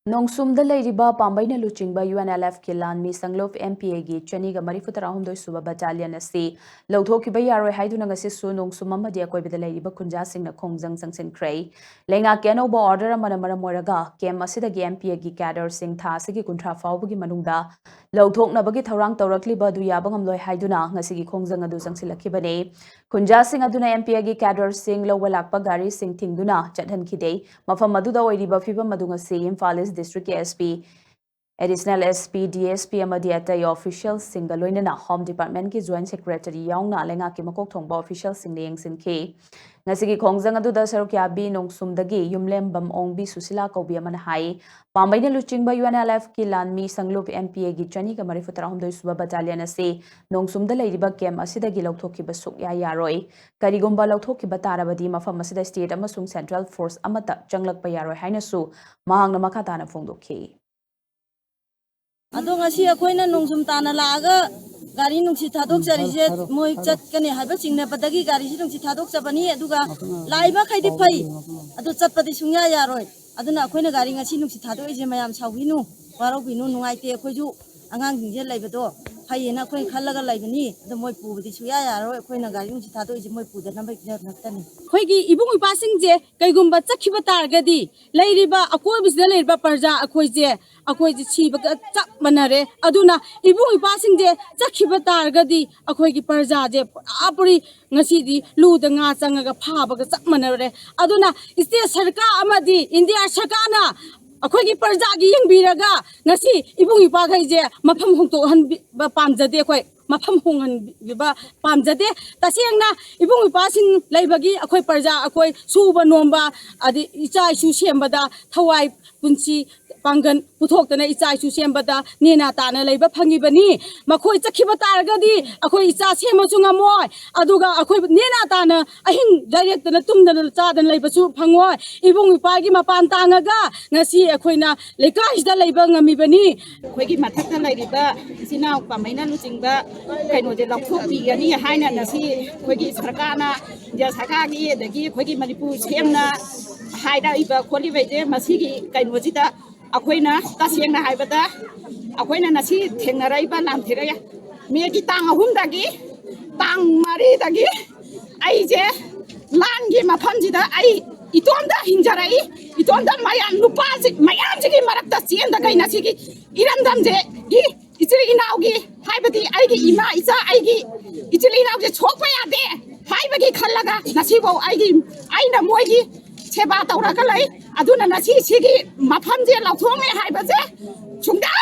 नोंसुमद लेरिबा पांबैना लुचिंगबा UNLF के लानमी संगलोफ MPA गी चनीगा मरीफुतराहुमदोय सुबा बटालियन असी लौथोकिबा यारोय हाइदुना ngasisu नोंसुम अमदि अकोइबदा लेरिबा खुंजासिंगना खोंजंग संगसिनख्रै लेंगा केनोबा ऑर्डर अमना मरम मोरगा केम असिदगी MPA गी कैडर सिंग था सिगी कुंट्रा फाउबगी मनुंगदा लौथोकनबगी थौरांग तौरक्लिबा दु याबा ngamloi हाइदुना ngasiगी खोंजंग अदु संगसिलखिबने खुंजासिंग अदुना MPA गी कैडर सिंग लौवा लाकपा गाड़ी सिंग थिंगदुना चटहनखिदे मफम अदुदा ओइरिबा फिबम अदु ngasi इम्फाल ईस्ट डिस्ट्रिक्ट के SP एडिशनल SP DSP अतई ऑफिशियल सिंगल लोइनना होम डिपार्टमेंट की जॉइंट सेक्रेटरी याउना लेंगा की मकोक थोंबा ऑफिशियल सिंग यंगसिनखे ngasi खोंजंग अदुदा सरुक्याबी नोंसुमदगी युमलेम्बम ओंगबी सुशीला कौबी अमन हाई पांबैना लुचिंगबा UNLF की लानमी संगलुप MPA गी चनी का मरीफुतराहुमदोय सुबा बटालियन असे नोंसुमद लेरिबा केम असिदगी लौथोकिबा सुक्या यारोय करिगुंबा लौथोकिबा ताराबदी मफम असिदा स्टेट अमसुंग सेंट्रल फोर्स अमता चंगलकपा यारोय हाइनसु महांगना मखाताना फोंदोखी अदो ngasi akoina nongsum tana laga gari nungsi thadok charise moi chatkani haiba chingna padagi gari si nungsi thadok chabani aduga laiba khaidi phai adu chatpadi sungya yaroi aduna akoina gari ngasi nungsi thadok ije mayam sawinu warau binu nungaite akoiju angang jingje laibado phaiena akoi khallaga laibani adu moi pubadi suya yaroi akoina gari nungsi thadok ije moi pudana bai naktani खोइगी इबुंग इपासिंग जे कैगुंबा चखिबा तारगदी लेरिबा अकोय बिसदा लेरिबा परजा अकोय जे छिबा चप मनरे अदुना इबुंग इपासिंग जे चखिबा तारगदी अकोयगी परजा जे पुरी ngasiदी लुदा nga changaga phabaga chap manare aduna state सरकार अमदी इंडिया सरकारना अखोगी परजागी यंगबिरगा ngasi ibung ipagai je mafam hongto han pamjade khoi mafam hongan biba pamjade tasengna ibung ipasin laibagi akhoi parja akhoi suba nomba adi icha isu sembada thawai punchi pangan puthokna icha isu sembada nena tana laiba phangibani makhoi chakhiba targadi akhoi icha sema chunga moi aduga akhoi nena tana ahing direct na tumdana chadan laiba chu phangoi ibung ipagi mapan tangaga ngasi अखोइना लेकाइसदा लैबा ngami खोइगी मथक्ता लैरिबा सिनाउ पामैना लुचिंगबा कैनोजे लौथोकबिगनी हाइना नसी खोइगी सरकारना जे सरकारगी दगी खोइगी मणिपुर सेमना हाइदाइबा खोलिबैजे मसिगी कैनोजिदा अखोइना तसेंगना हाइबदा अखोइना नसी थेंगराइबा लामथेरा Maggi तांग अहुमदागी तांग मारिदागी आइजे लानगी मफमजिदा आई इतोंदा हिंजराई इतोंदा मायाम नुपाजी मायाम जिगी मरक्ता चेंदा गैना सिगी इरंदम जे गी इचली इनाउगी हाइबदी आइगी इमा इचा आइगी इचली इनाउ जे छोकपा यादे हाइबगी खल्लगा नसिबो आइगी आइना मोइगी सेबा तौरागा लै अदुना नसि सिगी मफम जे लौथोंगे हाइबजे सुंगा